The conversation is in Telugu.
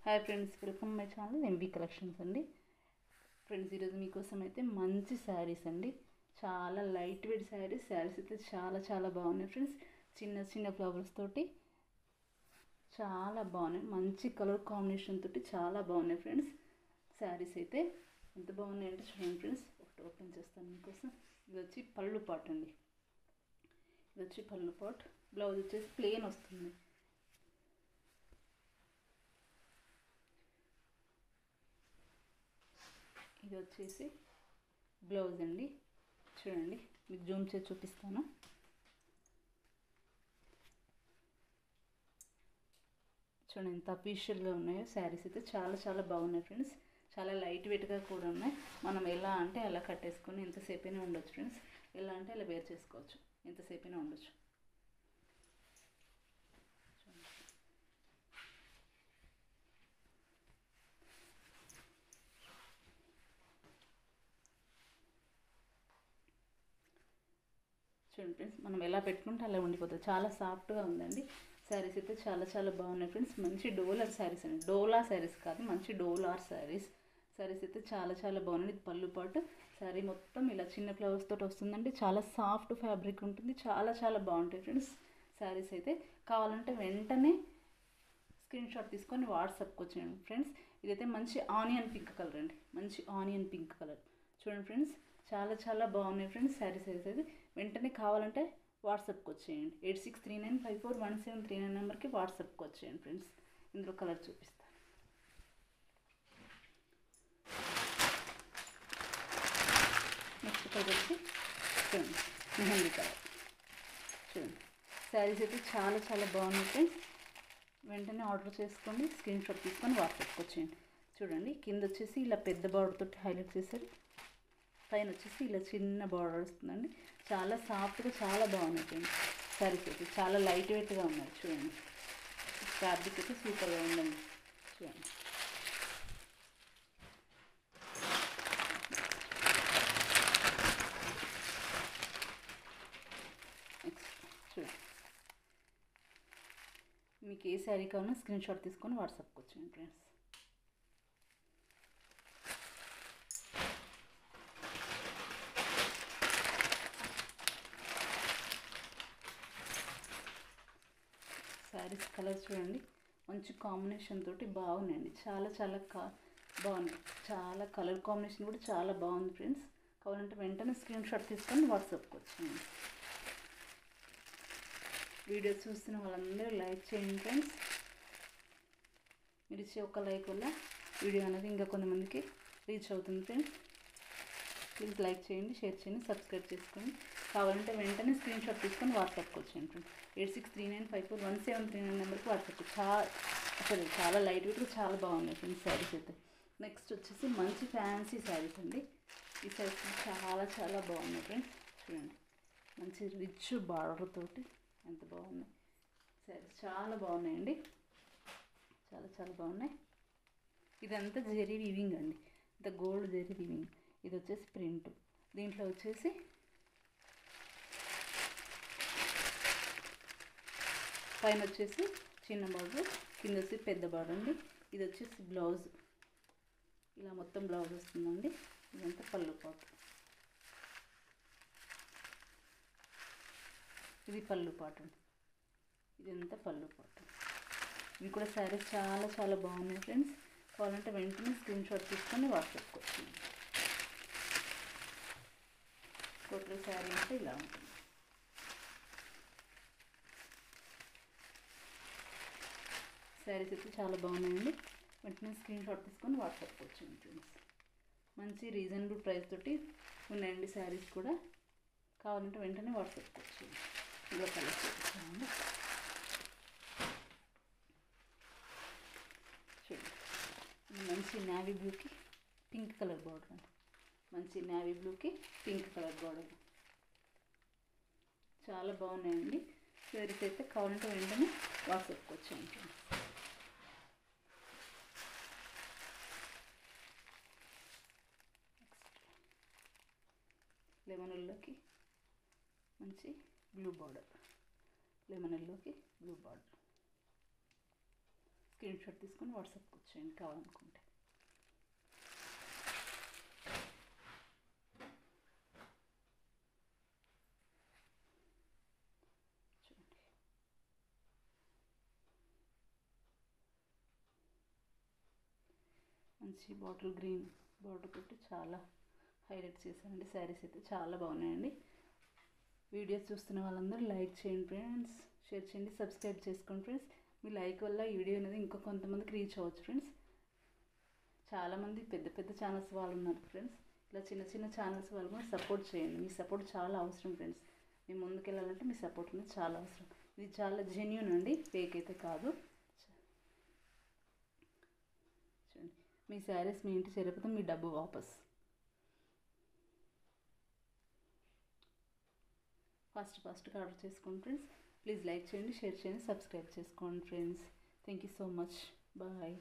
Hi friends, welcome my channel MV collections అండి. ఫ్రెండ్స్, ఈరోజు మీకోసం అయితే మంచి శారీస్ అండి. చాలా లైట్ వెయిట్ శారీస్ అయితే చాలా చాలా బాగున్నాయి ఫ్రెండ్స్. చిన్న చిన్న ఫ్లవర్స్ తోటి చాలా బాగున్నాయి. మంచి కలర్ కాంబినేషన్ తోటి చాలా బాగున్నాయి ఫ్రెండ్స్. శారీస్ అయితే ఎంత బాగున్నాయి అంటే చూడండి ఫ్రెండ్స్. ఒకటి ఓపెన్ చేస్తాను మీకోసం. ఇది వచ్చి పళ్ళు పాట్ అండి. ఇది వచ్చి పళ్ళు పాట్. బ్లౌజ్ వచ్చేసి ప్లెయిన్ వస్తుంది. ఇది వచ్చేసి బ్లౌజ్ అండి. చూడండి, మీకు జూమ్ చేసి చూపిస్తాను. చూడండి ఎంత అఫీషియల్గా ఉన్నాయో శారీస్ అయితే చాలా చాలా బాగున్నాయి ఫ్రెండ్స్. చాలా లైట్ వెయిట్గా కూడా ఉన్నాయి. మనం ఎలా అంటే అలా కట్టేసుకొని ఎంతసేపైనా ఉండొచ్చు ఫ్రెండ్స్. ఎలా అంటే అలా వేర్ చేసుకోవచ్చు, ఎంతసేపైనా ఉండొచ్చు. చూడండి ఫ్రెండ్స్, మనం ఎలా పెట్టుకుంటే అలా ఉండిపోతుంది. చాలా సాఫ్ట్గా ఉందండి. శారీస్ అయితే చాలా చాలా బాగున్నాయి ఫ్రెండ్స్. మంచి డోలర్ శారీస్ అండి. డోలా శారీస్ కాదు, మంచి డోలార్ శారీస్. శారీస్ అయితే చాలా చాలా బాగున్నాయి. ఇది పళ్ళు పాటు. శారీ మొత్తం ఇలా చిన్న ఫ్లవర్స్ తోటి వస్తుందండి. చాలా సాఫ్ట్ ఫ్యాబ్రిక్ ఉంటుంది. చాలా చాలా బాగుంటాయి ఫ్రెండ్స్. శారీస్ అయితే కావాలంటే వెంటనే స్క్రీన్ షాట్ తీసుకొని వాట్సాప్కి వచ్చేయండి ఫ్రెండ్స్. ఇదైతే మంచి ఆనియన్ పింక్ కలర్ అండి. మంచి ఆనియన్ పింక్ కలర్. చూడండి ఫ్రెండ్స్, చాలా చాలా బాగున్నాయి ఫ్రెండ్స్. శారీస్ అయితే వెంటనే కావాలంటే వాట్సాప్కి వచ్చేయండి. 8639541739 నెంబర్కి వాట్సాప్కి వచ్చేయండి ఫ్రెండ్స్. ఇందులో కలర్ చూపిస్తాను. నెక్స్ట్ కలర్ వచ్చి చూడండి, మెహందీ కలర్. చూడండి, శారీస్ అయితే చాలా చాలా బాగున్నాయి ఫ్రెండ్స్. వెంటనే ఆర్డర్ చేసుకోండి, స్క్రీన్ షాట్ తీసుకొని వాట్సాప్కి వచ్చేయండి. చూడండి, కింద వచ్చేసి ఇలా పెద్ద బార్డర్ తోటి హైలైట్ చేశారు. పైన వచ్చేసి ఇలా చిన్న బార్డర్ వస్తుందండి. చాలా సాఫ్ట్గా చాలా బాగున్నాయి ఫ్రెండ్స్. శారీస్ అయితే చాలా లైట్ వెయిట్గా ఉన్నాయి. చూడండి, ఫ్యాబ్రిక్ అయితే సూపర్గా ఉందండి. చూడండి, చూడండి, మీకు ఏ శారీ కావాలన్నా స్క్రీన్ షాట్ తీసుకొని వాట్సాప్కి వచ్చేయండి ఫ్రెండ్స్. శారీస్ కలర్ చూడండి, మంచి కాంబినేషన్ తోటి బాగున్నాయండి. చాలా చాలా బాగున్నాయి. చాలా కలర్ కాంబినేషన్ కూడా చాలా బాగుంది ఫ్రెండ్స్. కావాలంటే వెంటనే స్క్రీన్ షాట్ తీసుకొని వాట్సాప్కి వచ్చేయండి. వీడియో చూస్తున్న వాళ్ళందరూ లైక్ చేయండి ఫ్రెండ్స్. మీరు ఇచ్చే ఒక లైక్ వల్ల వీడియో అనేది ఇంకా కొంతమందికి రీచ్ అవుతుంది ఫ్రెండ్స్. ప్లీజ్ లైక్ చేయండి, షేర్ చేయండి, సబ్స్క్రైబ్ చేసుకోండి. కావాలంటే వెంటనే స్క్రీన్ షాట్ తీసుకొని వాట్సాప్కి వచ్చేయండి ఫ్రెండ్స్. 8639541739 నెంబర్కి వాట్సాప్. అసలు చాలా లైట్ వెయిట్గా చాలా బాగున్నాయి ఫ్రెండ్స్ శారీస్ అయితే. నెక్స్ట్ వచ్చేసి మంచి ఫ్యాన్సీ శారీస్ అండి. ఈ శారీస్ చాలా చాలా బాగున్నాయి ఫ్రెండ్స్. చూడండి, మంచి రిచ్ బార్డర్ తోటి ఎంత బాగున్నాయి శారీస్. చాలా బాగున్నాయండి, చాలా చాలా బాగున్నాయి. ఇదంతా జెరీ వీవింగ్ అండి. ఇంత గోల్డ్ జెరీ వీవింగ్. ఇది వచ్చేసి ప్రింట్. దీంట్లో వచ్చేసి పైన వచ్చేసి చిన్న బార్డర్, కింద వచ్చి పెద్ద బార్డర్ అండి. ఇది వచ్చేసి బ్లౌజ్. ఇలా మొత్తం బ్లౌజ్ వస్తుందండి. ఇదంతా పళ్ళు పాటు. ఇది పళ్ళు పాటు అండి. ఇదంతా పళ్ళు పాటు. ఇవి కూడా శారీస్ చాలా చాలా బాగున్నాయి ఫ్రెండ్స్. కావాలంటే వెంటనే స్క్రీన్ షాట్ తీసుకొని వాట్సాప్కి వచ్చింది. టోటల్ శారీ అంటే ఇలా ఉంటుంది. శారీస్ అయితే చాలా బాగున్నాయండి. వెంటనే స్క్రీన్ షాట్ తీసుకొని వాట్సాప్కి వచ్చింది ఫ్రెండ్స్. మంచి రీజనబుల్ ప్రైస్ తోటి ఉన్నాయండి శారీస్ కూడా. కావాలంటే వెంటనే వాట్సాప్కి వచ్చింది. ఇలా కలర్ చూపిస్తామండి. చూడండి, మంచి నేవీ బ్లూకి పింక్ కలర్ బార్డర్ అండి. మంచి నేవీ బ్లూకి పింక్ కలర్ బార్డర్. చాలా బాగున్నాయండి శారీస్ అయితే. కావాలంటే వెంటనే వాట్సాప్కి వచ్చేయండి ఫ్రెండ్స్. లెమన్ ఎల్లోకి మంచి బ్లూ బార్డర్. లెమన్ ఎల్లోకి బ్లూ బార్డర్. స్క్రీన్ షాట్ తీసుకొని వాట్సాప్కి వచ్చేయండి కావాలనుకుంటే. చూడండి మంచి బాటిల్ గ్రీన్ బార్డర్ పెట్టి చాలా హైలైట్ చేశానండి. శారీస్ అయితే చాలా బాగున్నాయండి. వీడియోస్ చూస్తున్న వాళ్ళందరూ లైక్ చేయండి ఫ్రెండ్స్, షేర్ చేయండి, సబ్స్క్రైబ్ చేసుకోండి ఫ్రెండ్స్. మీ లైక్ వల్ల ఈ వీడియో అనేది ఇంకా కొంతమందికి రీచ్ అవ్వచ్చు ఫ్రెండ్స్. చాలామంది పెద్ద పెద్ద ఛానల్స్ వాళ్ళు ఉన్నారు ఫ్రెండ్స్. ఇలా చిన్న చిన్న ఛానల్స్ వాళ్ళు కూడా సపోర్ట్ చేయండి. మీ సపోర్ట్ చాలా అవసరం ఫ్రెండ్స్. మేము ముందుకు వెళ్ళాలంటే మీ సపోర్ట్ అనేది చాలా అవసరం. ఇది చాలా జెన్యూన్ అండి, ఫేక్ అయితే కాదు. చూడండి, మీ శారీస్ మీ ఇంటి చేరకపోతే మీ డబ్బు వాపస్. ఫాస్ట్గా ఆర్డర్ చేసుకోండి ఫ్రెండ్స్. ప్లీజ్ లైక్ చేయండి, షేర్ చేయండి, సబ్స్క్రైబ్ చేసుకోండి friends. Thank you so much. Bye.